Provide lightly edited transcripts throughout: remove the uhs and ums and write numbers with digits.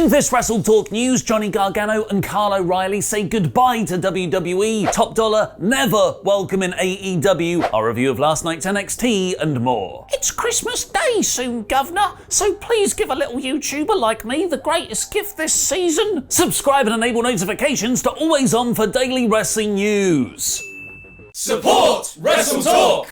In this Wrestle Talk news, Johnny Gargano and Kyle O'Reilly say goodbye to WWE, Top Dollar never welcome in AEW, our review of last night's NXT, and more. It's Christmas Day soon, Governor, so please give a little YouTuber like me the greatest gift this season. Subscribe and enable notifications to always on for daily wrestling news. Support Wrestle Talk!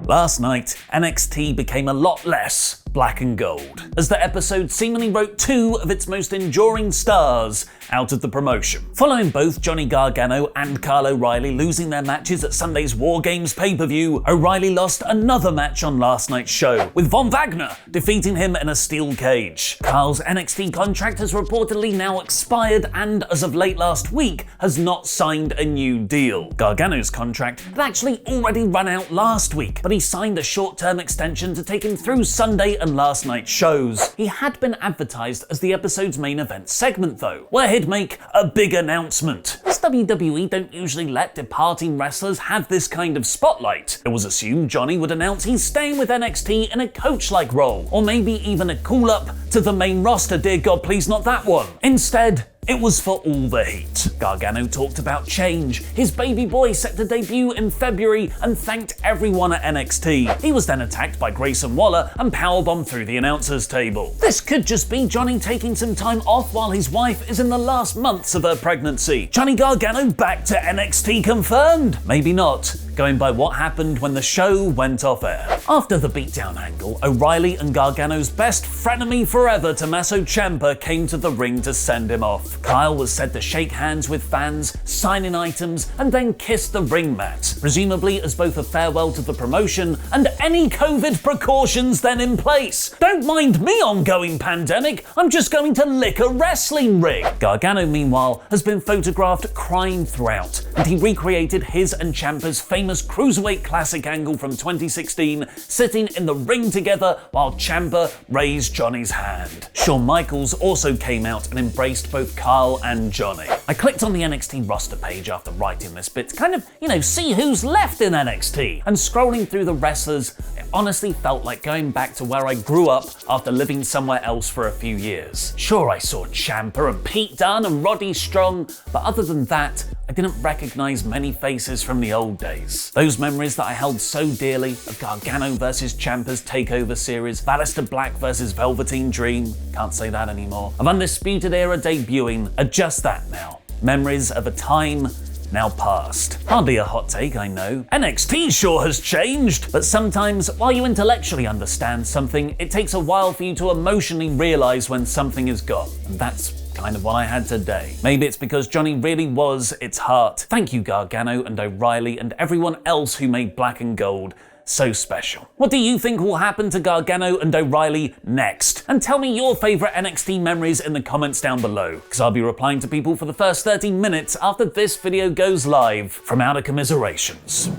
Last night, NXT became a lot less black and gold, as the episode seemingly wrote two of its most enduring stars out of the promotion. Following both Johnny Gargano and Kyle O'Reilly losing their matches at Sunday's War Games pay-per-view, O'Reilly lost another match on last night's show, with Von Wagner defeating him in a steel cage. Kyle's NXT contract has reportedly now expired and, as of late last week, has not signed a new deal. Gargano's contract had actually already run out last week, but he signed a short-term extension to take him through Sunday and last night's shows. He had been advertised as the episode's main event segment though, where he'd make a big announcement. As WWE don't usually let departing wrestlers have this kind of spotlight, it was assumed Johnny would announce he's staying with NXT in a coach-like role, or maybe even a call-up to the main roster, dear God please not that one. Instead, it was for all the heat. Gargano talked about change, his baby boy set to debut in February, and thanked everyone at NXT. He was then attacked by Grayson Waller and powerbombed through the announcers table. This could just be Johnny taking some time off while his wife is in the last months of her pregnancy. Johnny Gargano back to NXT confirmed? Maybe not, going by what happened when the show went off air. After the beatdown angle, O'Reilly and Gargano's best frenemy forever, Tommaso Ciampa, came to the ring to send him off. Kyle was said to shake hands with fans, sign in items, and then kiss the ring mat, presumably as both a farewell to the promotion and any COVID precautions then in place. Don't mind me, ongoing pandemic, I'm just going to lick a wrestling ring. Gargano, meanwhile, has been photographed crying throughout, and he recreated his and Ciampa's famous Cruiserweight Classic angle from 2016, sitting in the ring together while Ciampa raised Johnny's hand. Shawn Michaels also came out and embraced both Kyle and Johnny. I clicked on the NXT roster page after writing this bit to kind of, see who's left in NXT. And scrolling through the wrestlers, it honestly felt like going back to where I grew up after living somewhere else for a few years. Sure, I saw Ciampa and Pete Dunne and Roddy Strong, but other than that, I didn't recognize many faces from the old days. Those memories that I held so dearly of Gargano versus Ciampa's TakeOver series, Aleister Black versus Velveteen Dream, can't say that anymore, of Undisputed Era debuting, are just that now. Memories of a time now past. Hardly a hot take, I know. NXT sure has changed, but sometimes, while you intellectually understand something, it takes a while for you to emotionally realize when something is gone. And that's kind of what I had today. Maybe it's because Johnny really was its heart. Thank you, Gargano and O'Reilly and everyone else who made Black and Gold so special. What do you think will happen to Gargano and O'Reilly next? And tell me your favorite NXT memories in the comments down below, because I'll be replying to people for the first 30 minutes after this video goes live from Outer Commiserations.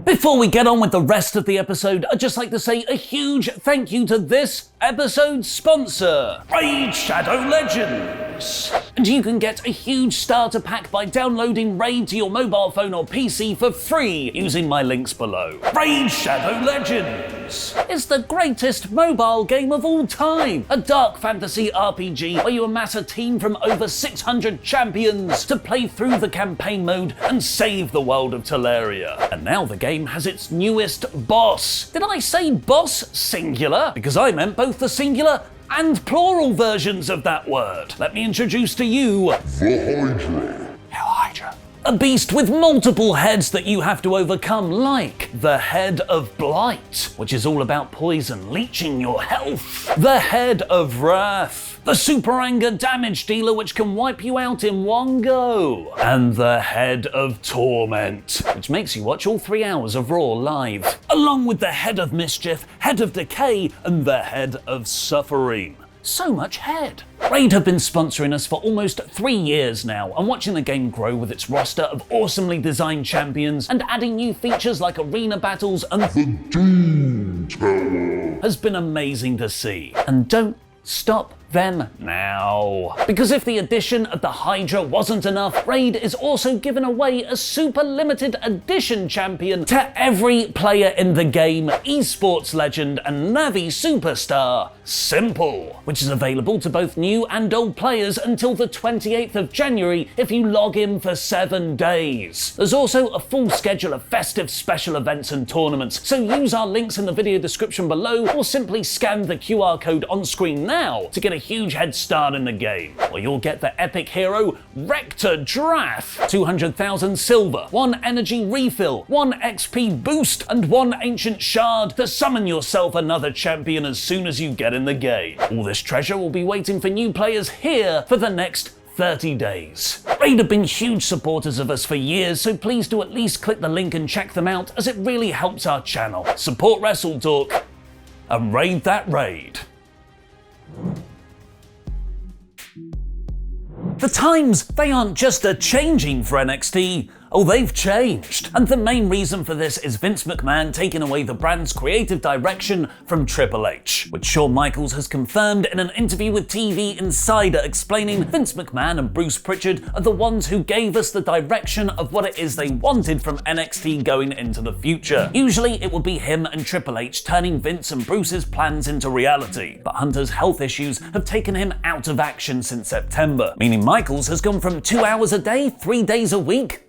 Before we get on with the rest of the episode, I'd just like to say a huge thank you to this episode's sponsor, Raid Shadow Legends. And you can get a huge starter pack by downloading Raid to your mobile phone or PC for free using my links below. Raid Shadow Legends is the greatest mobile game of all time. A dark fantasy RPG where you amass a team from over 600 champions to play through the campaign mode and save the world of Teleria. And now the game has its newest boss. Did I say boss singular? Because I meant both the singular and plural versions of that word. Let me introduce to you The Hydra. Hydra. A beast with multiple heads that you have to overcome, like the Head of Blight, which is all about poison leeching your health. The Head of Wrath, the Super Anger damage dealer which can wipe you out in one go. And the Head of Torment, which makes you watch all 3 hours of Raw live. Along with the Head of Mischief, Head of Decay, and the Head of Suffering. So much head. Raid have been sponsoring us for almost 3 years now, and watching the game grow with its roster of awesomely designed champions and adding new features like arena battles and The Doom Tower. has been amazing to see. And don't stop then now. Because if the addition of the Hydra wasn't enough, Raid is also giving away a super limited edition champion to every player in the game, esports legend and Navi superstar, Simple, which is available to both new and old players until the 28th of January if you log in for 7 days. There's also a full schedule of festive special events and tournaments, so use our links in the video description below or simply scan the QR code on screen now to get a huge head start in the game. Or you'll get the epic hero Rector Drath, 200,000 silver, 1 energy refill, 1 XP boost, and 1 ancient shard to summon yourself another champion as soon as you get in the game. All this treasure will be waiting for new players here for the next 30 days. Raid have been huge supporters of us for years, so please do at least click the link and check them out, as it really helps our channel. Support WrestleTalk and raid that raid. The times, they aren't just a-changing for NXT, oh, they've changed. And the main reason for this is Vince McMahon taking away the brand's creative direction from Triple H, which Shawn Michaels has confirmed in an interview with TV Insider, explaining Vince McMahon and Bruce Pritchard are the ones who gave us the direction of what it is they wanted from NXT going into the future. Usually it would be him and Triple H turning Vince and Bruce's plans into reality, but Hunter's health issues have taken him out of action since September, meaning Michaels has gone from 2 hours a day, 3 days a week,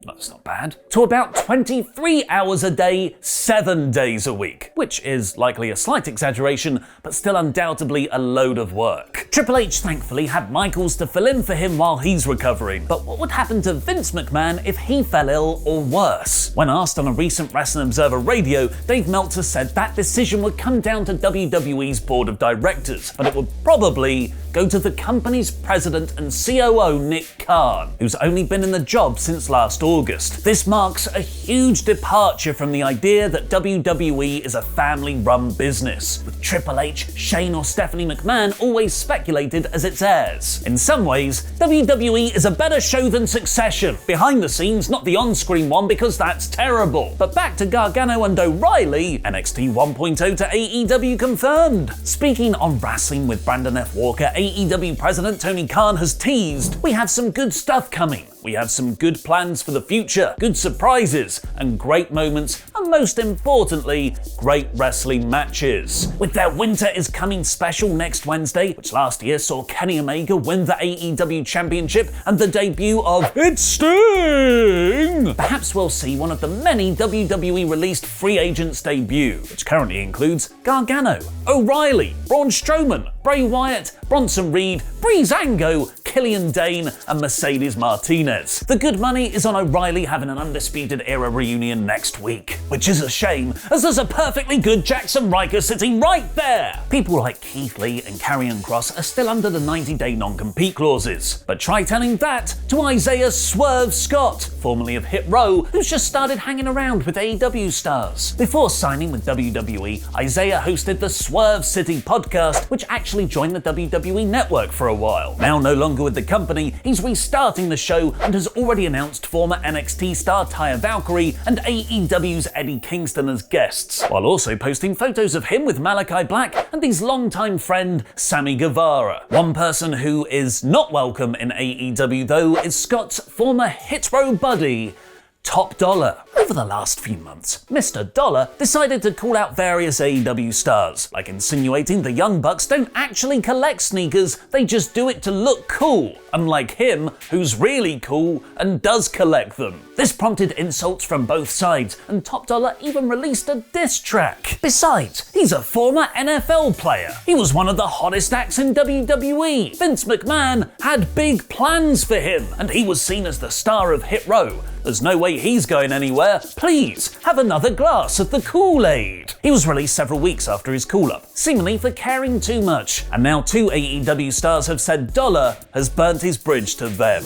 that's not bad, to about 23 hours a day, 7 days a week, which is likely a slight exaggeration, but still undoubtedly a load of work. Triple H thankfully had Michaels to fill in for him while he's recovering, but what would happen to Vince McMahon if he fell ill or worse? When asked on a recent Wrestling Observer Radio, Dave Meltzer said that decision would come down to WWE's board of directors, but it would probably go to the company's president and COO Nick Khan, who's only been in the job since last August. This marks a huge departure from the idea that WWE is a family-run business, with Triple H, Shane or Stephanie McMahon always speculated as its heirs. In some ways, WWE is a better show than Succession. Behind the scenes, not the on-screen one, because that's terrible. But back to Gargano and O'Reilly, NXT 1.0 to AEW confirmed. Speaking on Wrestling with Brandon F. Walker, AEW President Tony Khan has teased, "We have some good stuff coming. We have some good plans for the future, good surprises, and great moments, and most importantly, great wrestling matches." With their Winter is Coming special next Wednesday, which last year saw Kenny Omega win the AEW Championship and the debut of It's Sting, perhaps we'll see one of the many WWE released free agents debut, which currently includes Gargano, O'Reilly, Braun Strowman, Bray Wyatt, Bronson Reed, Breezango, Killian Dane, and Mercedes Martinez. The good money is on O'Reilly having an Undisputed Era reunion next week, which is a shame, as there's a perfectly good Jackson Riker sitting right there. People like Keith Lee and Karrion Kross are still under the 90-day non-compete clauses, but try telling that to Isaiah Swerve Scott, formerly of Hit Row, who's just started hanging around with AEW stars. Before signing with WWE, Isaiah hosted the Swerve City podcast, which actually joined the WWE network for a while. Now no longer with the company, he's restarting the show and has already announced former NXT star Taya Valkyrie and AEW's Eddie Kingston as guests, while also posting photos of him with Malachi Black and his longtime friend Sammy Guevara. One person who is not welcome in AEW though is Scott's former Hit Row buddy, Top Dollar. Over the last few months, Mr. Dollar decided to call out various AEW stars, like insinuating the Young Bucks don't actually collect sneakers, they just do it to look cool, unlike him, who's really cool and does collect them. This prompted insults from both sides, and Top Dollar even released a diss track. Besides, he's a former NFL player. He was one of the hottest acts in WWE. Vince McMahon had big plans for him, and he was seen as the star of Hit Row. There's no way he's going anywhere. Please, have another glass of the Kool-Aid. He was released several weeks after his call-up, seemingly for caring too much, and now 2 AEW stars have said Dollar has burnt his bridge to them.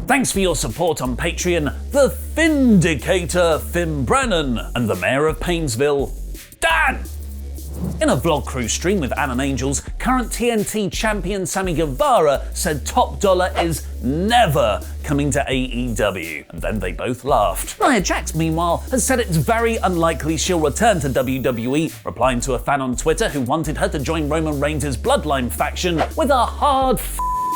Thanks for your support on Patreon, the Vindicator Finn Brennan and the Mayor of Painesville, Dan! In a vlog crew stream with Ann and Angels, current TNT champion Sammy Guevara said Top Dollar is never coming to AEW, and then they both laughed. Nia Jax, meanwhile, has said it's very unlikely she'll return to WWE, replying to a fan on Twitter who wanted her to join Roman Reigns' Bloodline faction with a hard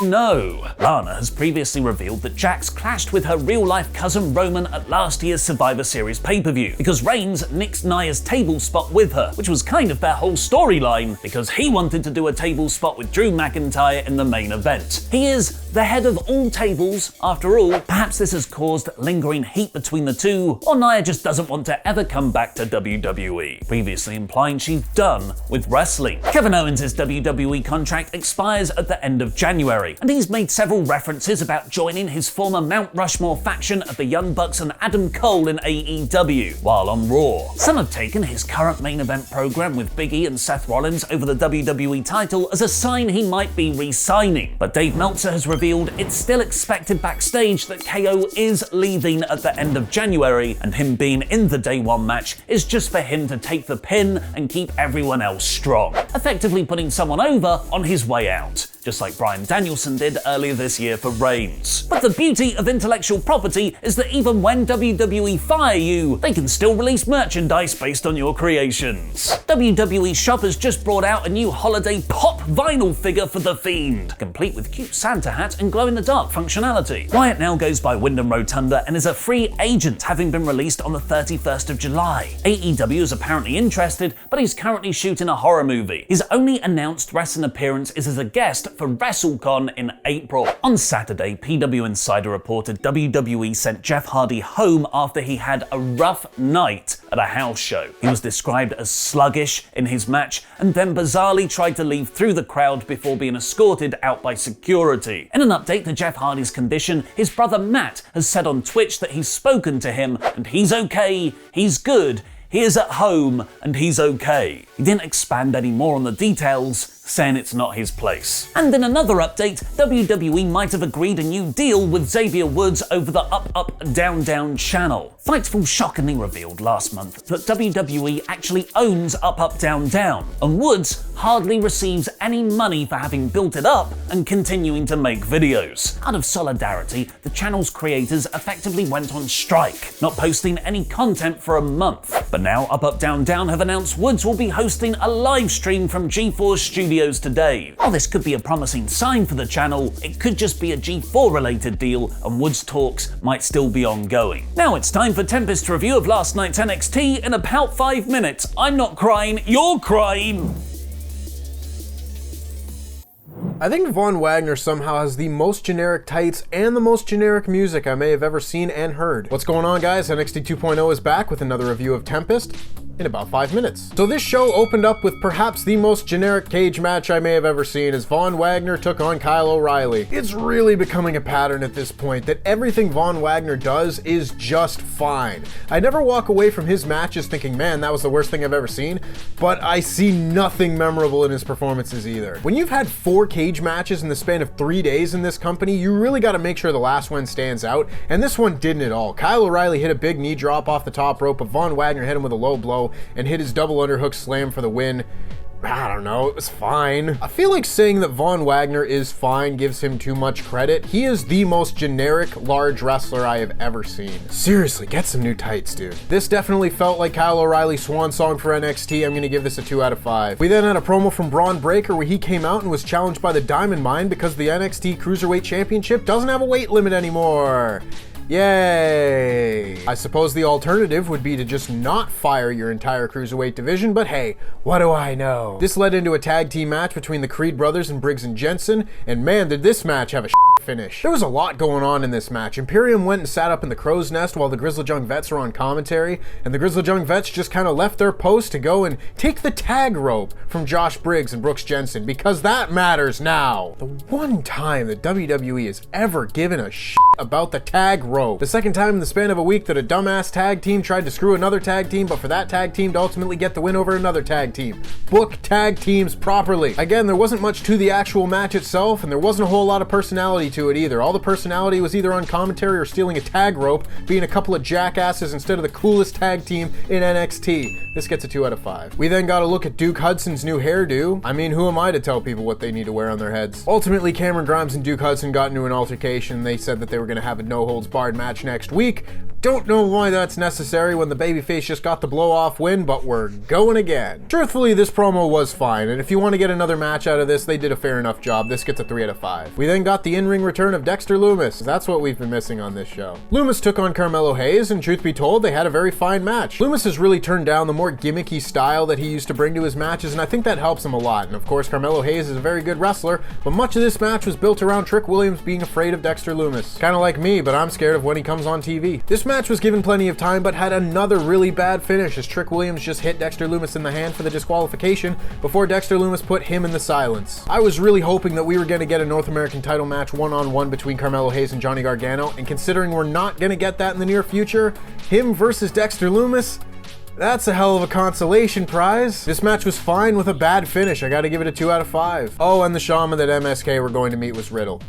no. Lana has previously revealed that Jax clashed with her real-life cousin Roman at last year's Survivor Series pay-per-view because Reigns nixed Nia's table spot with her, which was kind of their whole storyline because he wanted to do a table spot with Drew McIntyre in the main event. He is the head of all tables, after all. Perhaps this has caused lingering heat between the two, or Nia just doesn't want to ever come back to WWE, previously implying she's done with wrestling. Kevin Owens' WWE contract expires at the end of January, and he's made several references about joining his former Mount Rushmore faction of the Young Bucks and Adam Cole in AEW while on Raw. Some have taken his current main event program with Big E and Seth Rollins over the WWE title as a sign he might be re-signing, but Dave Meltzer has revealed it's still expected backstage that KO is leaving at the end of January, and him being in the Day 1 match is just for him to take the pin and keep everyone else strong, effectively putting someone over on his way out, just like Bryan Danielson did earlier this year for Reigns. But the beauty of intellectual property is that even when WWE fire you, they can still release merchandise based on your creations. WWE Shop has just brought out a new holiday pop vinyl figure for The Fiend, complete with cute Santa hat and glow-in-the-dark functionality. Wyatt now goes by Wyndham Rotunda and is a free agent, having been released on the 31st of July. AEW is apparently interested, but he's currently shooting a horror movie. His only announced wrestling appearance is as a guest for WrestleCon in April. On Saturday, PW Insider reported WWE sent Jeff Hardy home after he had a rough night at a house show. He was described as sluggish in his match and then bizarrely tried to leave through the crowd before being escorted out by security. In an update to Jeff Hardy's condition, his brother Matt has said on Twitch that he's spoken to him and he's okay, he's good, he is at home and he's okay. He didn't expand any more on the details, saying it's not his place. And in another update, WWE might have agreed a new deal with Xavier Woods over the Up Up Down Down channel. Fightful shockingly revealed last month that WWE actually owns Up Up Down Down, and Woods hardly receives any money for having built it up and continuing to make videos. Out of solidarity, the channel's creators effectively went on strike, not posting any content for a month. But now Up Up Down Down have announced Woods will be hosting a live stream from GeForce Studios today. While this could be a promising sign for the channel, it could just be a G4 related deal, and Woods talks might still be ongoing. Now it's time for Tempest's review of last night's NXT in about 5 minutes. I'm not crying, you're crying! I think Von Wagner somehow has the most generic tights and the most generic music I may have ever seen and heard. What's going on, guys? NXT 2.0 is back with another review of Tempest in about 5 minutes. So this show opened up with perhaps the most generic cage match I may have ever seen as Von Wagner took on Kyle O'Reilly. It's really becoming a pattern at this point that everything Von Wagner does is just fine. I never walk away from his matches thinking, man, that was the worst thing I've ever seen, but I see nothing memorable in his performances either. When you've had 4 cage matches in the span of 3 days in this company, you really gotta make sure the last one stands out, and this one didn't at all. Kyle O'Reilly hit a big knee drop off the top rope, but Von Wagner hit him with a low blow and hit his double underhook slam for the win. I don't know, it was fine. I feel like saying that Von Wagner is fine gives him too much credit. He is the most generic large wrestler I have ever seen. Seriously, get some new tights, dude. This definitely felt like Kyle O'Reilly's swan song for NXT. I'm gonna give this a 2 out of 5. We then had a promo from Braun Breaker where he came out and was challenged by the Diamond Mine because the NXT Cruiserweight Championship doesn't have a weight limit anymore. Yay! I suppose the alternative would be to just not fire your entire cruiserweight division, but hey, what do I know? This led into a tag team match between the Creed brothers and Briggs and Jensen, and man, did this match have a finish. There was a lot going on in this match. Imperium went and sat up in the crow's nest while the Grizzled Young Vets are on commentary, and the Grizzled Young Vets just kind of left their post to go and take the tag rope from Josh Briggs and Brooks Jensen, because that matters now. The one time that WWE has ever given a about the tag rope. The second time in the span of a week that a dumbass tag team tried to screw another tag team, but for that tag team to ultimately get the win over another tag team. Book tag teams properly. Again, there wasn't much to the actual match itself, and there wasn't a whole lot of personality personality to it either. All the personality was either on commentary or stealing a tag rope, being a couple of jackasses instead of the coolest tag team in NXT. This gets a 2 out of 5. We then got a look at Duke Hudson's new hairdo. I mean, who am I to tell people what they need to wear on their heads? Ultimately, Cameron Grimes and Duke Hudson got into an altercation. They said that they were going to have a no-holds-barred match next week. Don't know why that's necessary when the babyface just got the blow-off win, but we're going again. Truthfully, this promo was fine, and if you want to get another match out of this, they did a fair enough job. This gets a 3 out of 5. We then got the in-ring return of Dexter Lumis. That's what we've been missing on this show. Lumis took on Carmelo Hayes, and truth be told, they had a very fine match. Lumis has really turned down the more gimmicky style that he used to bring to his matches, and I think that helps him a lot. And of course, Carmelo Hayes is a very good wrestler, but much of this match was built around Trick Williams being afraid of Dexter Lumis. Kinda like me, but I'm scared of when he comes on TV. This match was given plenty of time, but had another really bad finish as Trick Williams just hit Dexter Lumis in the hand for the disqualification before Dexter Lumis put him in the silence. I was really hoping that we were going to get a North American title match one-on-one between Carmelo Hayes and Johnny Gargano, and considering we're not going to get that in the near future, him versus Dexter Lumis, that's a hell of a consolation prize. This match was fine with a bad finish. I gotta give it a 2 out of 5. Oh, and the shaman that MSK were going to meet was Riddle.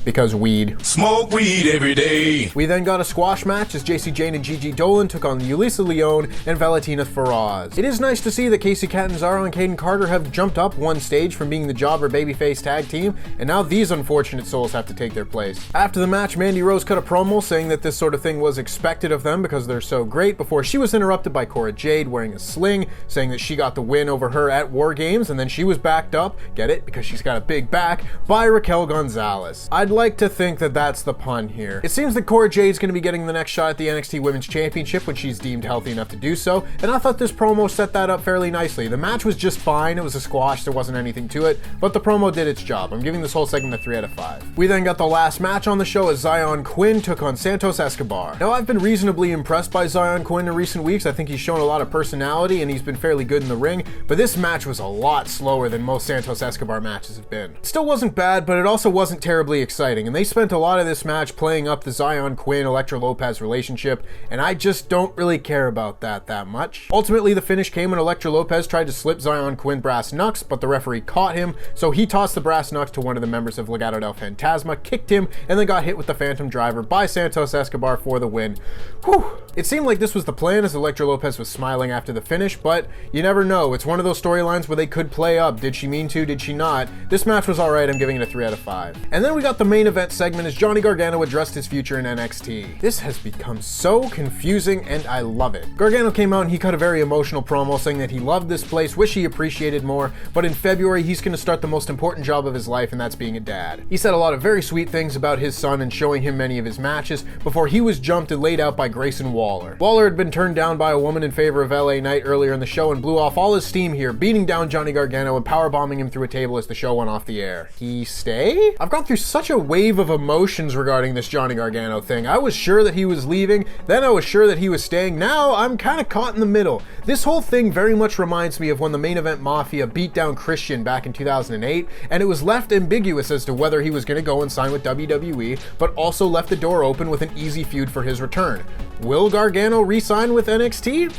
Because weed. Smoke weed every day. We then got a squash match as Jacy Jayne and Gigi Dolan took on Yulisa Leone and Valentina Feroz. It is nice to see that Kacy Catanzaro and Caden Carter have jumped up one stage from being the jobber babyface tag team, and now these unfortunate souls have to take their place. After the match, Mandy Rose cut a promo saying that this sort of thing was expected of them because they're so great before she was interrupted by Cora Jade wearing a sling, saying that she got the win over her at War Games, and then she was backed up, get it, because she's got a big back, by Raquel Gonzalez. I'd like to think that that's the pun here. It seems that Cora Jade's going to be getting the next shot at the NXT Women's Championship when she's deemed healthy enough to do so, and I thought this promo set that up fairly nicely. The match was just fine, it was a squash, there wasn't anything to it, but the promo did its job. I'm giving this whole segment a 3 out of 5. We then got the last match on the show as Zion Quinn took on Santos Escobar. Now, I've been reasonably impressed by Zion Quinn in recent weeks. I think he's shown a lot of personality and he's been fairly good in the ring, but this match was a lot slower than most Santos Escobar matches have been. It still wasn't bad, but it also wasn't terribly exciting, and they spent a lot of this match playing up the Zion Quinn-Elektra Lopez relationship, and I just don't really care about that much. Ultimately, the finish came when Elektra Lopez tried to slip Zion Quinn brass knucks, but the referee caught him, so he tossed the brass knucks to one of the members of Legado del Fantasma, kicked him, and then got hit with the Phantom Driver by Santos Escobar for the win. Whew. It seemed like this was the plan as Elektra Lopez was smiling after the finish, but you never know. It's one of those storylines where they could play up. Did she mean to? Did she not? This match was alright. I'm giving it a 3 out of 5. And then we got the main event segment as Johnny Gargano addressed his future in NXT. This has become so confusing and I love it. Gargano came out and he cut a very emotional promo saying that he loved this place, wish he appreciated more, but in February he's going to start the most important job of his life, and that's being a dad. He said a lot of very sweet things about his son and showing him many of his matches before he was jumped and laid out by Grayson Waller. Waller had been turned down by a woman in favor of LA Knight earlier in the show and blew off all his steam here, beating down Johnny Gargano and powerbombing him through a table as the show went off the air. He stay? I've gone through such a wave of emotions regarding this Johnny Gargano thing. I was sure that he was leaving, then I was sure that he was staying, now I'm kind of caught in the middle. This whole thing very much reminds me of when the Main Event Mafia beat down Christian back in 2008, and it was left ambiguous as to whether he was going to go and sign with WWE, but also left the door open with an easy feud for his return. Will Gargano re-sign with NXT?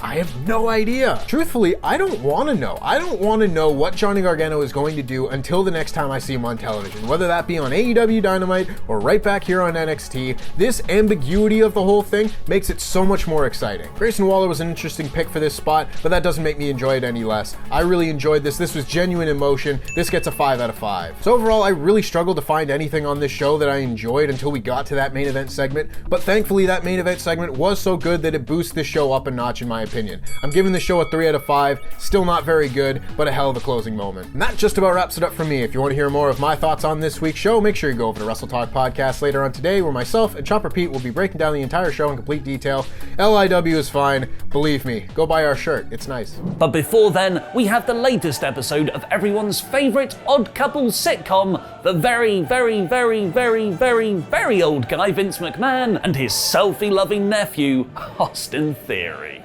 I have no idea. Truthfully, I don't want to know. I don't want to know what Johnny Gargano is going to do until the next time I see him on television, whether that be on AEW Dynamite or right back here on NXT. This ambiguity of the whole thing makes it so much more exciting. Grayson Waller was an interesting pick for this spot, but that doesn't make me enjoy it any less. I really enjoyed this. This was genuine emotion. This gets a 5 out of 5. So overall, I really struggled to find anything on this show that I enjoyed until we got to that main event segment, but thankfully that main event segment was so good that it boosts this show up a notch in my opinion. I'm giving the show a 3 out of 5, still not very good, but a hell of a closing moment. And that just about wraps it up for me. If you want to hear more of my thoughts on this week's show, make sure you go over to Wrestle Talk Podcast later on today, where myself and Chopper Pete will be breaking down the entire show in complete detail. LIW is fine, believe me. Go buy our shirt, it's nice. But before then, we have the latest episode of everyone's favourite odd couple sitcom, the very, very, very, very, very, very old guy Vince McMahon and his selfie-loving nephew, Austin Theory.